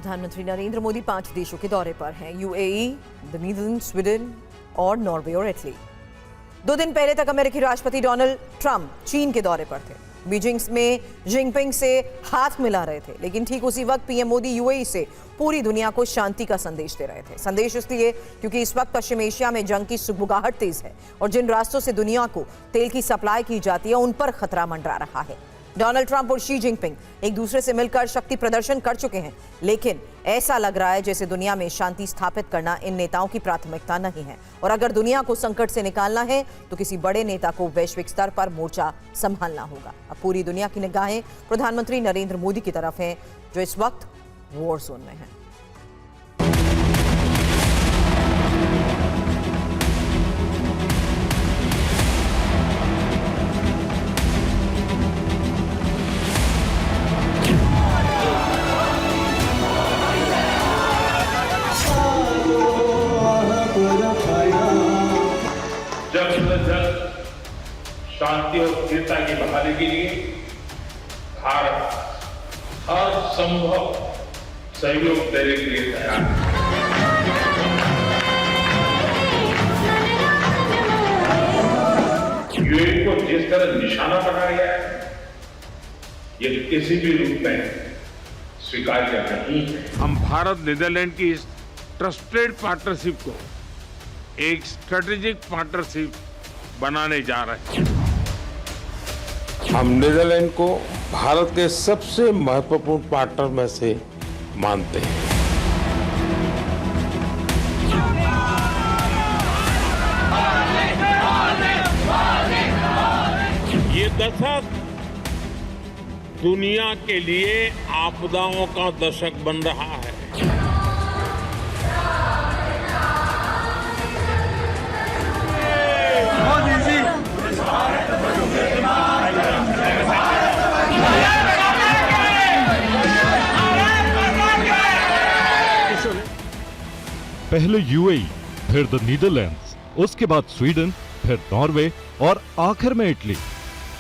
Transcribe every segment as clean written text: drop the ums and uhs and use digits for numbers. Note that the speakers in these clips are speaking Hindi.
प्रधानमंत्री नरेंद्र मोदी 5 देशों के दौरे पर हैं। यूएई, द नीदरलैंड्स, स्वीडन और नॉर्वे और इटली। 2 दिन पहले तक अमेरिकी राष्ट्रपति डोनाल्ड ट्रंप चीन के दौरे पर थे। बीजिंग में जिनपिंग से हाथ मिला रहे थे, लेकिन ठीक उसी वक्त पीएम मोदी यूएई से पूरी दुनिया को शांति का संदेश दे रहे थे। संदेश इसलिए क्योंकि इस वक्त पश्चिम एशिया में जंग की सुगबुगाहट तेज है और जिन रास्तों से दुनिया को तेल की सप्लाई की जाती है उन पर खतरा मंडरा रहा है। डोनाल्ड ट्रंप और शी जिनपिंग एक दूसरे से मिलकर शक्ति प्रदर्शन कर चुके हैं, लेकिन ऐसा लग रहा है जैसे दुनिया में शांति स्थापित करना इन नेताओं की प्राथमिकता नहीं है। और अगर दुनिया को संकट से निकालना है तो किसी बड़े नेता को वैश्विक स्तर पर मोर्चा संभालना होगा। अब पूरी दुनिया की निगाहें प्रधानमंत्री नरेंद्र मोदी की तरफ हैं, जो इस वक्त वॉर जोन में हैं। शांति और स्थिरता की बहाली के लिए भारत हर संभव सहयोग देने के लिए तैयार है। यूएई को जिस तरह निशाना बनाया गया है, ये किसी भी रूप में स्वीकार्य नहीं है। हम भारत नीदरलैंड की इस ट्रस्टेड पार्टनरशिप को एक स्ट्रेटेजिक पार्टनरशिप बनाने जा रहे हैं। हम नीदरलैंड को भारत के सबसे महत्वपूर्ण पार्टनर में से मानते हैं। ये दशक दुनिया के लिए आपदाओं का दशक बन रहा है। पहले यूएई, फिर द नीदरलैंड्स, उसके बाद स्वीडन, फिर नॉर्वे और आखिर में इटली।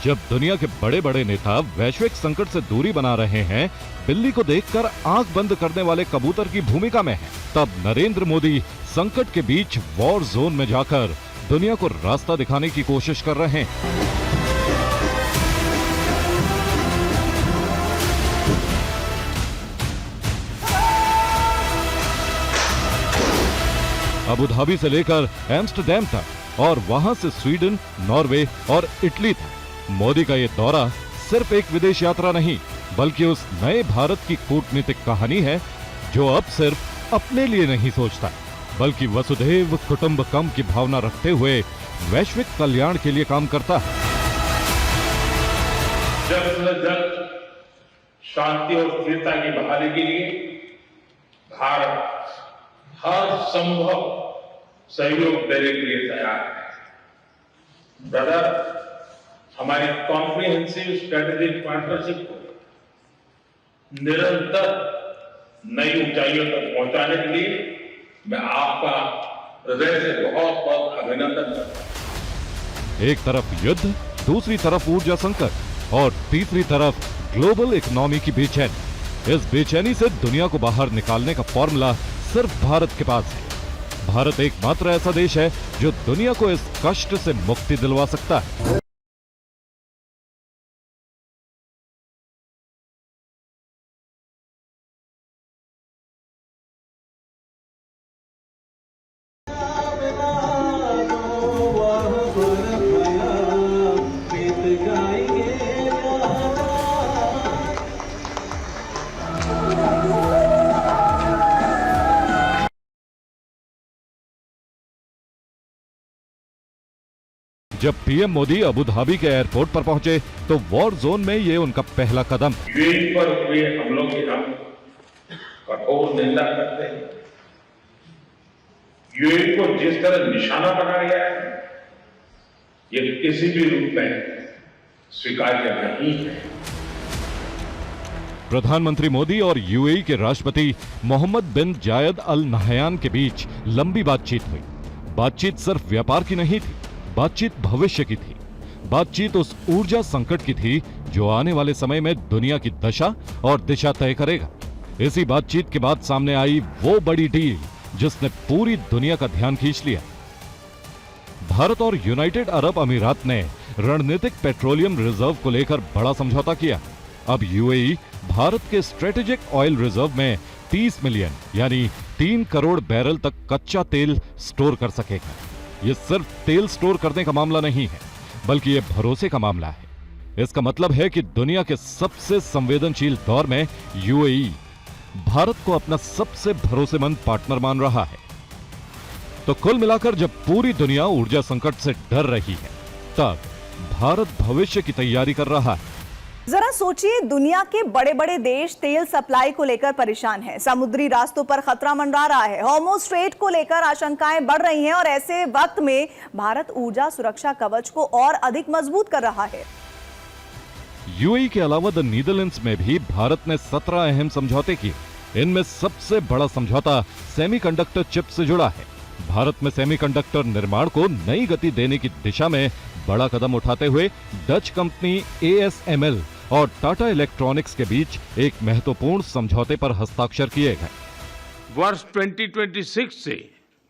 जब दुनिया के बड़े बड़े नेता वैश्विक संकट से दूरी बना रहे हैं, बिल्ली को देखकर आंख बंद करने वाले कबूतर की भूमिका में हैं, तब नरेंद्र मोदी संकट के बीच वॉर जोन में जाकर दुनिया को रास्ता दिखाने की कोशिश कर रहे हैं। अबू धाबी से लेकर एम्स्टरडैम तक और वहां से स्वीडन, नॉर्वे और इटली तक मोदी का ये दौरा सिर्फ एक विदेश यात्रा नहीं, बल्कि उस नए भारत की कूटनीतिक कहानी है जो अब सिर्फ अपने लिए नहीं सोचता, बल्कि वसुधैव कुटुंबकम की भावना रखते हुए वैश्विक कल्याण के लिए काम करता है। जल्द से जल्द शांति और स्थिरता की बहाली के लिए भारत हर संभव सहयोग देने के लिए तैयार है। ब्रदर, हमारी कॉम्प्रिहेंसिव स्ट्रेटेजिक पार्टनरशिप को निरंतर नई ऊंचाइयों तक पहुंचाने के लिए मैं आपका हृदय से बहुत बहुत अभिनंदन करता हूं। एक तरफ युद्ध, दूसरी तरफ ऊर्जा संकट और तीसरी तरफ ग्लोबल इकोनॉमी की बेचैनी। इस बेचैनी से दुनिया को बाहर निकालने का फॉर्मूला सिर्फ भारत के पास है। भारत एकमात्र ऐसा देश है जो दुनिया को इस कष्ट से मुक्ति दिलवा सकता है। जब पीएम मोदी अबू धाबी के एयरपोर्ट पर पहुंचे तो वॉर जोन में ये उनका पहला कदम। यूएई पर हुए हमलों की हम कठोर निंदा करते हैं। यूएई को जिस तरह निशाना बनाया गया है, ये किसी भी रूप में स्वीकार्य नहीं है। प्रधानमंत्री मोदी और यूएई के राष्ट्रपति मोहम्मद बिन जायद अल नहयान के बीच लंबी बातचीत हुई। बातचीत सिर्फ व्यापार की नहीं थी, बातचीत भविष्य की थी। बातचीत उस ऊर्जा संकट की थी जो आने वाले समय में दुनिया की दशा और दिशा तय करेगा। इसी बातचीत के बाद सामने आई वो बड़ी डील जिसने पूरी दुनिया का ध्यान खींच लिया। भारत और यूनाइटेड अरब अमीरात ने रणनीतिक पेट्रोलियम रिजर्व को लेकर बड़ा समझौता किया। अब यूएई भारत के स्ट्रेटेजिक ऑयल रिजर्व में 30 मिलियन यानी 3 करोड़ बैरल तक कच्चा तेल स्टोर कर सकेगा। यह सिर्फ तेल स्टोर करने का मामला नहीं है, बल्कि यह भरोसे का मामला है। इसका मतलब है कि दुनिया के सबसे संवेदनशील दौर में यूएई भारत को अपना सबसे भरोसेमंद पार्टनर मान रहा है। तो कुल मिलाकर जब पूरी दुनिया ऊर्जा संकट से डर रही है, तब भारत भविष्य की तैयारी कर रहा है। जरा सोचिए, दुनिया के बड़े बड़े देश तेल सप्लाई को लेकर परेशान हैं। समुद्री रास्तों पर खतरा मंडरा रहा है। हॉर्मुज़ स्ट्रेट को लेकर आशंकाएं बढ़ रही हैं और ऐसे वक्त में भारत ऊर्जा सुरक्षा कवच को और अधिक मजबूत कर रहा है। यूएई के अलावा द नीदरलैंड्स में भी भारत ने 17 अहम समझौते किए। इनमें सबसे बड़ा समझौता सेमीकंडक्टर चिप से जुड़ा है। भारत में सेमीकंडक्टर निर्माण को नई गति देने की दिशा में बड़ा कदम उठाते हुए डच कंपनी ASML और टाटा इलेक्ट्रॉनिक्स के बीच एक महत्वपूर्ण समझौते पर हस्ताक्षर किए गए। वर्ष 2026 से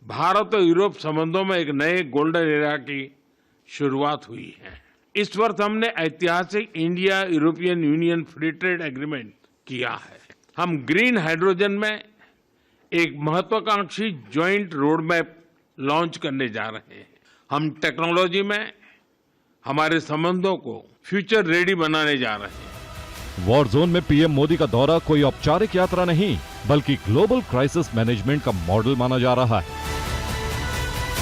भारत और यूरोप संबंधों में एक नए गोल्डन एरा की शुरुआत हुई है। इस वर्ष हमने ऐतिहासिक India European union free trade agreement किया है। हम ग्रीन हाइड्रोजन में एक महत्वाकांक्षी ज्वाइंट रोड मैप लॉन्च करने जा रहे हैं। हम टेक्नोलॉजी में हमारे संबंधों को फ्यूचर रेडी बनाने जा रहे हैं। वॉर जोन में पीएम मोदी का दौरा कोई औपचारिक यात्रा नहीं, बल्कि ग्लोबल क्राइसिस मैनेजमेंट का मॉडल माना जा रहा है।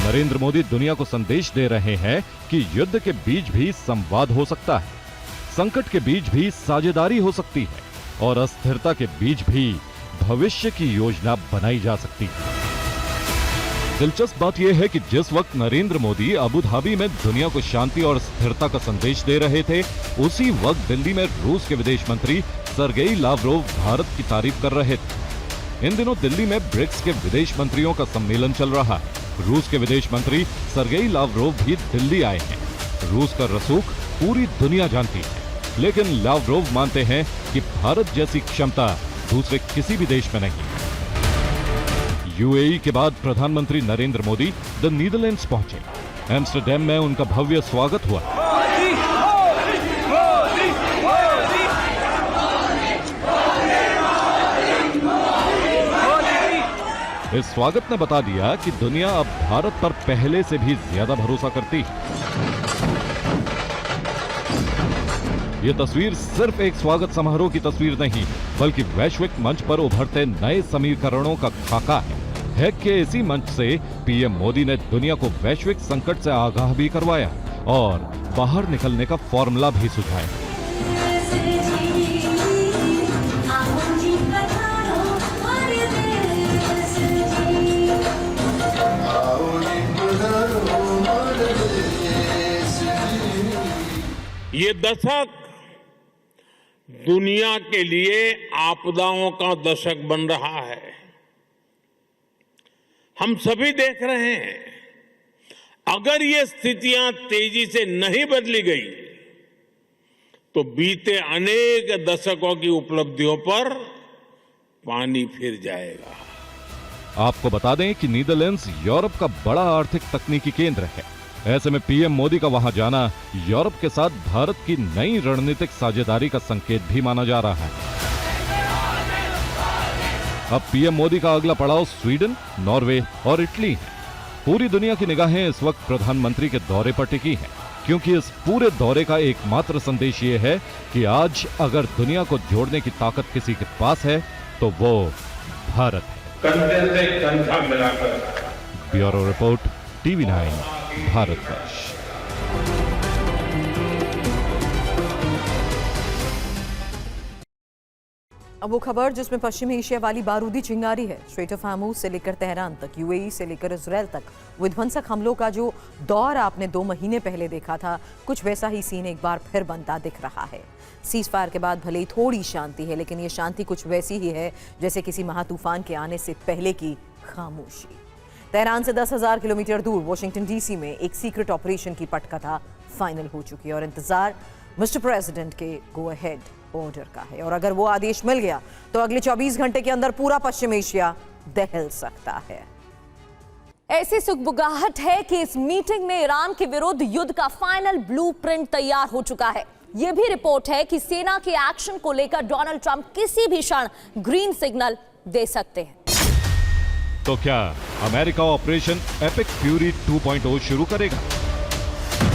नरेंद्र मोदी दुनिया को संदेश दे रहे हैं कि युद्ध के बीच भी संवाद हो सकता है, संकट के बीच भी साझेदारी हो सकती है और अस्थिरता के बीच भी भविष्य की योजना बनाई जा सकती है। दिलचस्प बात यह है कि जिस वक्त नरेंद्र मोदी अबू धाबी में दुनिया को शांति और स्थिरता का संदेश दे रहे थे, उसी वक्त दिल्ली में रूस के विदेश मंत्री सर्गेई लावरोव भारत की तारीफ कर रहे थे। इन दिनों दिल्ली में ब्रिक्स के विदेश मंत्रियों का सम्मेलन चल रहा है। रूस के विदेश मंत्री सर्गेई लावरोव भी दिल्ली आए हैं। रूस का रसूख पूरी दुनिया जानती है, लेकिन लावरोव मानते हैं कि भारत जैसी क्षमता दूसरे किसी भी देश में नहीं। यूएई के बाद प्रधानमंत्री नरेंद्र मोदी द नीदरलैंड्स पहुंचे। एम्स्टरडैम में उनका भव्य स्वागत हुआ। इस स्वागत ने बता दिया कि दुनिया अब भारत पर पहले से भी ज्यादा भरोसा करती है। यह तस्वीर सिर्फ एक स्वागत समारोह की तस्वीर नहीं, बल्कि वैश्विक मंच पर उभरते नए समीकरणों का खाका है। हैक के इसी मंच से पीएम मोदी ने दुनिया को वैश्विक संकट से आगाह भी करवाया और बाहर निकलने का फॉर्मूला भी सुझाया। ये दशक दुनिया के लिए आपदाओं का दशक बन रहा है। हम सभी देख रहे हैं, अगर ये स्थितियां तेजी से नहीं बदली गई तो बीते अनेक दशकों की उपलब्धियों पर पानी फिर जाएगा। आपको बता दें कि नीदरलैंड्स यूरोप का बड़ा आर्थिक तकनीकी केंद्र है। ऐसे में पीएम मोदी का वहां जाना यूरोप के साथ भारत की नई रणनीतिक साझेदारी का संकेत भी माना जा रहा है। अब पीएम मोदी का अगला पड़ाव स्वीडन, नॉर्वे और इटली है। पूरी दुनिया की निगाहें इस वक्त प्रधानमंत्री के दौरे पर टिकी हैं, क्योंकि इस पूरे दौरे का एकमात्र संदेश ये है कि आज अगर दुनिया को जोड़ने की ताकत किसी के पास है तो वो भारत है। कंधे से कंधा मिलाकर। Bureau report, TV9 Bharatvarsh. अब वो खबर जिसमें पश्चिमी एशिया वाली बारूदी चिंगारी है। स्ट्रेट ऑफ हार्मुज से लेकर तेहरान तक, यूएई से लेकर इजरायल तक विध्वंसक हमलों का जो दौर आपने 2 महीने पहले देखा था, कुछ वैसा ही सीन एक बार फिर बनता दिख रहा है। सीज फायर के बाद भले ही थोड़ी शांति है, लेकिन ये शांति कुछ वैसी ही है जैसे किसी महातूफान के आने से पहले की खामोशी। तेहरान से 10,000 किलोमीटर दूर वाशिंगटन डीसी में एक सीक्रेट ऑपरेशन की पटकथा फाइनल हो चुकी है और इंतजार मिस्टर प्रेसिडेंट के गो अहेड ऑर्डर का है और अगर वो आदेश मिल गया तो अगले 24 घंटे के अंदर पूरा पश्चिम एशिया दहल सकता है। ऐसी सुगबुगाहट है कि इस मीटिंग में ईरान के विरुद्ध युद्ध का फाइनल ब्लूप्रिंट तैयार हो चुका है। यह भी रिपोर्ट है कि सेना के एक्शन को लेकर डोनाल्ड ट्रंप किसी भी क्षण ग्रीन सिग्नल दे सकते हैं। तो क्या अमेरिका ऑपरेशन एपिक फ्यूरी 2.0 शुरू करेगा?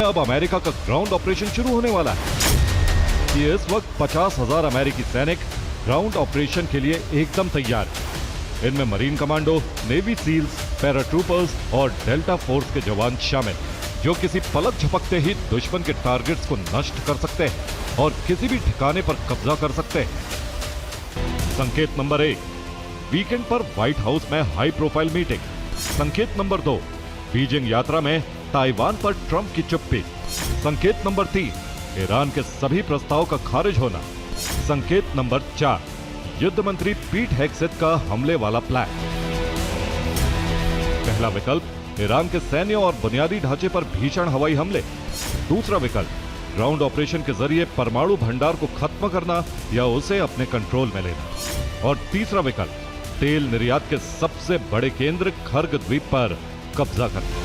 अब अमेरिका का ग्राउंड ऑपरेशन शुरू होने वाला है। ये इस वक्त 50,000 अमेरिकी सैनिक ग्राउंड ऑपरेशन के लिए एकदम तैयार हैं। इनमें marine commando, navy seals, paratroopers और डेल्टा फोर्स के जवान शामिल, जो किसी पलक झपकते ही दुश्मन के टारगेट्स को नष्ट कर सकते हैं और किसी भी ठिकाने पर कब्जा कर सकते हैं। संकेत नंबर 1, वीकेंड पर व्हाइट हाउस में हाई प्रोफाइल मीटिंग। संकेत नंबर 2, बीजिंग यात्रा में ताइवान पर ट्रंप की चुप्पी। संकेत नंबर 3, ईरान के सभी प्रस्ताव का खारिज होना। संकेत नंबर 4, युद्ध मंत्री पीट हेग्सेथ का हमले वाला प्लान। पहला विकल्प, ईरान के सैन्य और बुनियादी ढांचे पर भीषण हवाई हमले। दूसरा विकल्प, ग्राउंड ऑपरेशन के जरिए परमाणु भंडार को खत्म करना या उसे अपने कंट्रोल में लेना। और तीसरा विकल्प, तेल निर्यात के सबसे बड़े केंद्र खर्ग द्वीप पर कब्जा करना।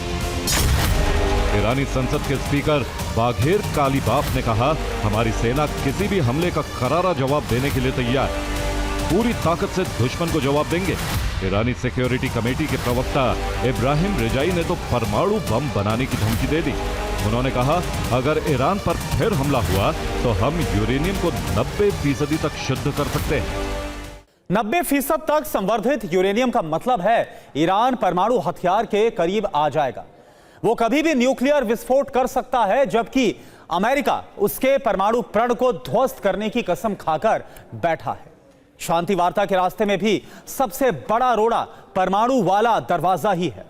ईरानी संसद के स्पीकर बाघेर कालीबाफ ने कहा, हमारी सेना किसी भी हमले का करारा जवाब देने के लिए तैयार है। पूरी ताकत से दुश्मन को जवाब देंगे। ईरानी सिक्योरिटी कमेटी के प्रवक्ता इब्राहिम रिजाई ने तो परमाणु बम बनाने की धमकी दे दी। उन्होंने कहा, अगर ईरान पर फिर हमला हुआ तो हम यूरेनियम को 90% तक शुद्ध कर सकते हैं। 90% तक संवर्धित यूरेनियम का मतलब है ईरान परमाणु हथियार के करीब आ जाएगा। वो कभी भी न्यूक्लियर विस्फोट कर सकता है, जबकि अमेरिका उसके परमाणु प्रण को ध्वस्त करने की कसम खाकर बैठा है। शांति वार्ता के रास्ते में भी सबसे बड़ा रोड़ा परमाणु वाला दरवाजा ही है।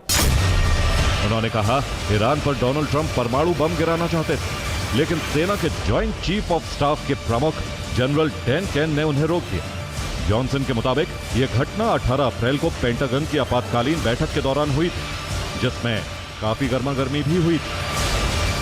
उन्होंने कहा, ईरान पर डोनाल्ड ट्रंप परमाणु बम गिराना चाहते थे, लेकिन सेना के जॉइंट चीफ ऑफ स्टाफ के प्रमुख जनरल डैन केन ने उन्हें रोक दिया। जॉनसन के मुताबिक यह घटना 18 अप्रैल को पेंटागन की आपातकालीन बैठक के दौरान हुई थी, जिसमें काफी गर्मागर्मी भी हुई थी।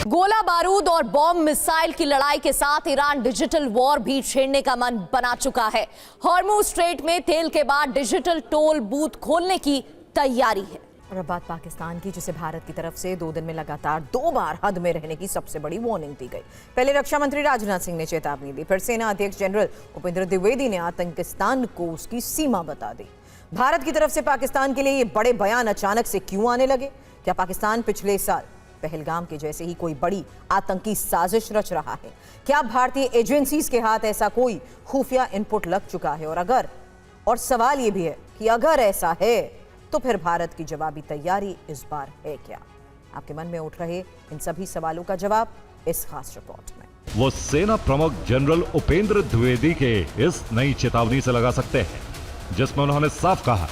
गोला बारूद और बॉम्ब मिसाइल की लड़ाई के साथ ईरान डिजिटल वॉर भी छेड़ने का मन बना चुका है। हॉर्मुज स्ट्रेट में तेल के बाद डिजिटल टोल बूथ खोलने की तैयारी है। और अब बात पाकिस्तान की, जिसे भारत की तरफ से 2 दिन में लगातार 2 बार हद में रहने की सबसे बड़ी वार्निंग दी गई। पहले रक्षा मंत्री राजनाथ सिंह ने चेतावनी दी, फिर सेना अध्यक्ष जनरल उपेंद्र द्विवेदी ने आतंकिस्तान को उसकी सीमा बता दी। भारत की तरफ से पाकिस्तान के लिए ये बड़े बयान अचानक से क्यों आने लगे? क्या पाकिस्तान पिछले साल पहलगाम के जैसे ही कोई बड़ी आतंकी साजिश रच रहा है? क्या भारतीय एजेंसीज के हाथ ऐसा कोई खुफिया इनपुट लग चुका है? और सवाल यह भी है कि अगर ऐसा है तो फिर भारत की जवाबी तैयारी इस बार है क्या? आपके मन में उठ रहे इन सभी सवालों का जवाब इस खास रिपोर्ट में। वो सेना प्रमुख जनरल उपेंद्र द्विवेदी के इस नई चेतावनी से लगा सकते हैं, जिसमें उन्होंने साफ कहा,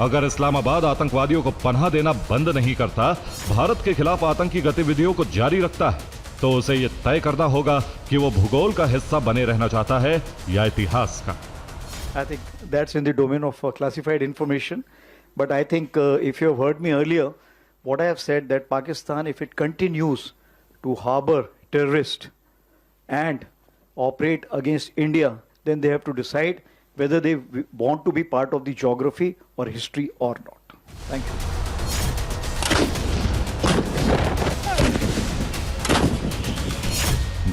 अगर इस्लामाबाद आतंकवादियों को पनाह देना बंद नहीं करता, भारत के खिलाफ आतंकी गतिविधियों को जारी रखता है, तो उसे यह तय करना होगा कि वो भूगोल का हिस्सा बने रहना चाहता है या इतिहास का। I think that's in the domain of classified information. But I think if you have heard me earlier, what I have said that Pakistan, if it continues to harbor terrorists and operate against India, then they have to decide whether they want to be part of the geography or history or not. Thank you.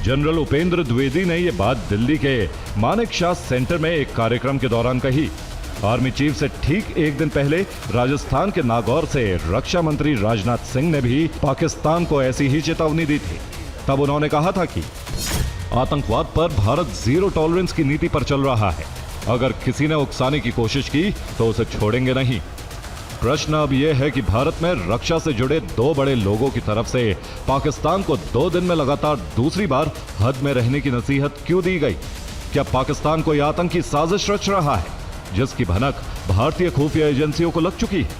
General Upendra Dwivedi ने यह बात दिल्ली के मानेक शॉ सेंटर में एक कार्यक्रम के दौरान कही। आर्मी चीफ से ठीक एक दिन पहले राजस्थान के नागौर से रक्षा मंत्री राजनाथ सिंह ने भी पाकिस्तान को ऐसी ही चेतावनी दी थी। तब उन्होंने कहा था कि आतंकवाद पर भारत जीरो टॉलरेंस की नीति पर चल रहा है। अगर किसी ने उकसाने की कोशिश की तो उसे छोड़ेंगे नहीं। प्रश्न अब यह है कि भारत में रक्षा से जुड़े 2 बड़े लोगों की तरफ से पाकिस्तान को 2 दिन में लगातार दूसरी बार हद में रहने की नसीहत क्यों दी गई? क्या पाकिस्तान कोई आतंकी साजिश रच रहा है जिसकी भनक भारतीय खुफिया एजेंसियों को लग चुकी है?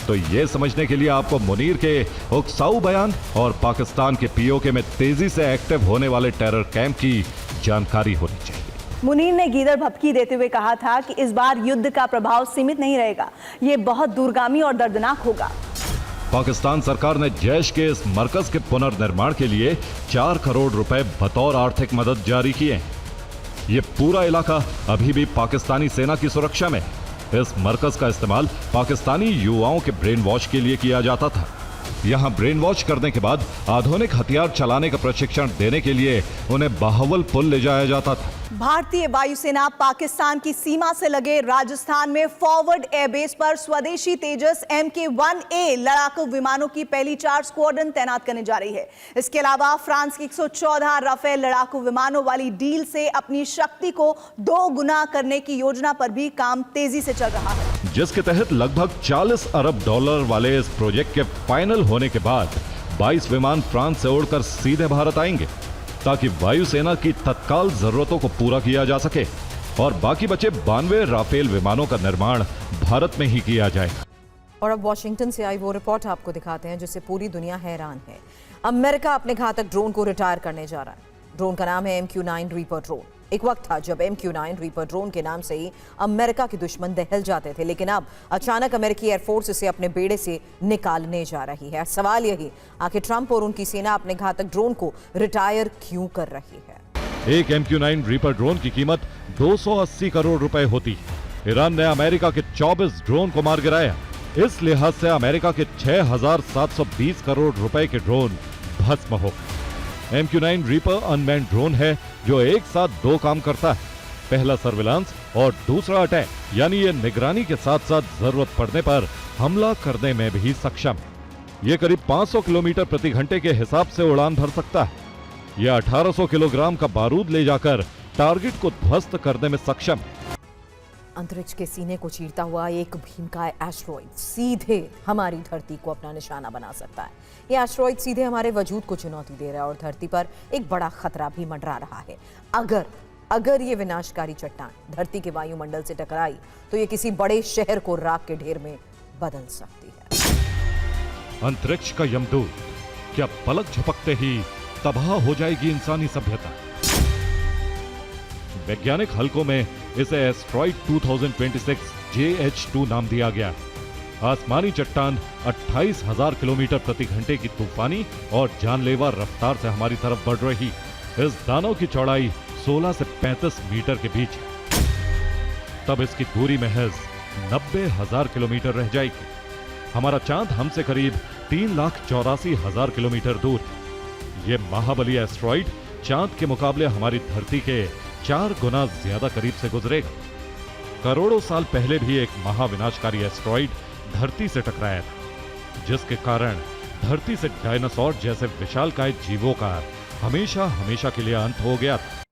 तो यह समझने के लिए आपको मुनीर के उकसाऊ बयान और पाकिस्तान के पीओके में तेजी से एक्टिव होने वाले टेरर कैंप की जानकारी होनी चाहिए। मुनीर ने गीदड़ भपकी देते हुए कहा था कि इस बार युद्ध का प्रभाव सीमित नहीं रहेगा, ये बहुत दूरगामी और दर्दनाक होगा। पाकिस्तान सरकार ने जैश के इस मरकज के पुनर्निर्माण के लिए 4 करोड़ रुपए बतौर आर्थिक मदद जारी किए हैं। ये पूरा इलाका अभी भी पाकिस्तानी सेना की सुरक्षा में है। इस मरकज का इस्तेमाल पाकिस्तानी युवाओं के ब्रेन वॉश के लिए किया जाता था। यहाँ ब्रेन वॉश करने के बाद आधुनिक हथियार चलाने का प्रशिक्षण देने के लिए उन्हें बहावलपुर ले जाया जाता था। भारतीय वायुसेना पाकिस्तान की सीमा से लगे राजस्थान में फॉरवर्ड एयरबेस पर स्वदेशी तेजस MK-1A लड़ाकू विमानों की पहली 4 स्क्वाड्रन तैनात करने जा रही है। इसके अलावा फ्रांस की 114 राफेल लड़ाकू विमानों वाली डील से अपनी शक्ति को 2 गुना करने की योजना पर भी काम तेजी से चल रहा है, जिसके तहत लगभग 40 अरब डॉलर वाले इस प्रोजेक्ट के फाइनल होने के बाद 22 विमान फ्रांस से उड़कर सीधे भारत आएंगे, ताकि वायुसेना की तत्काल जरूरतों को पूरा किया जा सके और बाकी बचे 92 राफेल विमानों का निर्माण भारत में ही किया जाएगा। और अब वॉशिंगटन से आई वो रिपोर्ट आपको दिखाते हैं जिससे पूरी दुनिया हैरान है। अमेरिका अपने घातक ड्रोन को रिटायर करने जा रहा है। ड्रोन का नाम है MQ-9 रीपर ड्रोन। एक वक्त था जब MQ-9 रीपर ड्रोन के नाम से ही अमेरिका के दुश्मन दहल जाते थे, लेकिन अब अचानक अमेरिकी एयरफोर्स इसे अपने बेड़े से निकालने जा रही है। सवाल यही, आखिर ट्रंप और उनकी सेना अपने घातक ड्रोन को रिटायर क्यों कर रही है? एक MQ-9 रीपर ड्रोन की कीमत 280 करोड़ रुपए होती है। ईरान ने अमेरिका के 24 ड्रोन को मार गिराया। इस लिहाज से अमेरिका के 6,720 करोड़ रुपए के ड्रोन भस्म हो गए। MQ-9 रीपर अनमैन ड्रोन है जो एक साथ 2 काम करता है। पहला सर्विलांस और दूसरा अटैक, यानी ये निगरानी के साथ साथ जरूरत पड़ने पर हमला करने में भी सक्षम है। ये करीब 500 किलोमीटर प्रति घंटे के हिसाब से उड़ान भर सकता है। यह 1800 किलोग्राम का बारूद ले जाकर टारगेट को ध्वस्त करने में सक्षम है। अंतरिक्ष के सीने को चीरता हुआ एक भीमकाय एस्ट्रॉइड सीधे हमारी धरती को अपना निशाना बना सकता है। यह एस्ट्रॉइड सीधे हमारे वजूद को चुनौती दे रहा है और धरती पर एक बड़ा खतरा भी मंडरा रहा है। अगर ये विनाशकारी चट्टान धरती के वायुमंडल से टकराई तो ये किसी बड़े शहर को राख के ढेर में बदल सकती है। अंतरिक्ष का यमदूत, क्या पलक झपकते ही तबाह हो जाएगी इंसानी सभ्यता? वैज्ञानिक हलकों में इसे एस्ट्रॉइड 2026 JH2 नाम दिया गया। आसमानी चट्टान 28,000 किलोमीटर प्रति घंटे की तूफानी और जानलेवा रफ्तार से हमारी तरफ बढ़ रही। इस दानव की चौड़ाई 16 से 35 मीटर के बीच है। तब इसकी दूरी महज 90,000 किलोमीटर रह जाएगी। हमारा चांद हमसे करीब 3,84,000 किलोमीटर दूर है। ये महाबली एस्ट्रॉइड चांद के मुकाबले हमारी धरती के 4 गुना ज्यादा करीब से गुजरेगा। करोड़ों साल पहले भी एक महाविनाशकारी एस्ट्रॉइड धरती से टकराया था, जिसके कारण धरती से डायनासोर जैसे विशालकाय जीवों का हमेशा के लिए अंत हो गया था।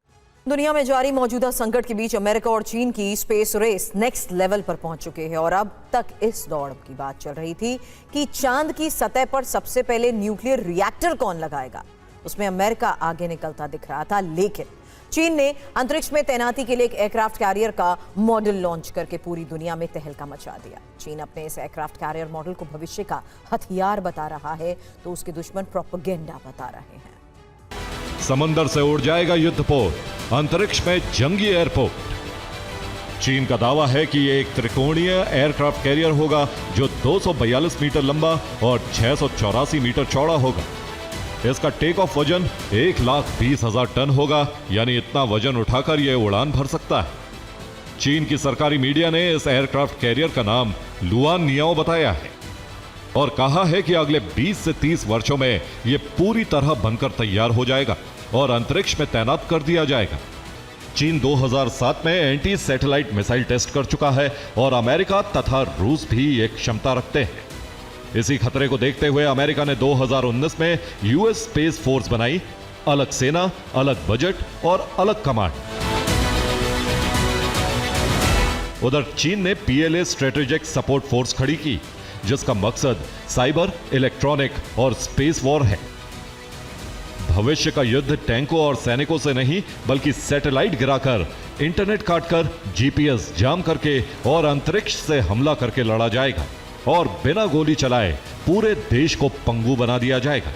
दुनिया में जारी मौजूदा संकट के बीच अमेरिका और चीन की स्पेस रेस नेक्स्ट लेवल पर पहुंच चुके हैं और अब तक इस दौड़ की बात चल रही थी कि चांद की सतह पर सबसे पहले न्यूक्लियर रिएक्टर कौन लगाएगा। उसमें अमेरिका आगे निकलता दिख रहा था, लेकिन चीन ने अंतरिक्ष में तैनाती के लिए एक एयरक्राफ्ट कैरियर का मॉडल लॉन्च करके पूरी दुनिया में तहलका मचा दिया। चीन अपने इस एयरक्राफ्ट कैरियर मॉडल को भविष्य का हथियार बता रहा है तो उसके दुश्मन प्रोपेगेंडा बता रहे हैं। समंदर से उड़ जाएगा युद्धपोत, अंतरिक्ष में जंगी एयरपोर्ट। चीन का दावा है कि ये एक त्रिकोणीय एयरक्राफ्ट कैरियर होगा जो 242 मीटर लंबा और 684 मीटर चौड़ा होगा। इसका टेक ऑफ वजन 1,20,000 टन होगा, यानी इतना वजन उठाकर यह उड़ान भर सकता है। चीन की सरकारी मीडिया ने इस एयरक्राफ्ट कैरियर का नाम लुआन नियाओ बताया है और कहा है कि अगले 20 से 30 वर्षों में यह पूरी तरह बनकर तैयार हो जाएगा और अंतरिक्ष में तैनात कर दिया जाएगा। चीन 2007 में एंटी सैटेलाइट मिसाइल टेस्ट कर चुका है और अमेरिका तथा रूस भी एक क्षमता रखते हैं। इसी खतरे को देखते हुए अमेरिका ने 2019 में यूएस स्पेस फोर्स बनाई, अलग सेना, अलग बजट और अलग कमांड। उधर चीन ने PLA स्ट्रेटेजिक सपोर्ट फोर्स खड़ी की, जिसका मकसद साइबर, इलेक्ट्रॉनिक और स्पेस वॉर है। भविष्य का युद्ध टैंकों और सैनिकों से नहीं बल्कि सैटेलाइट गिराकर, इंटरनेट काटकर, GPS जाम करके और अंतरिक्ष से हमला करके लड़ा जाएगा और बिना गोली चलाए पूरे देश को पंगु बना दिया जाएगा।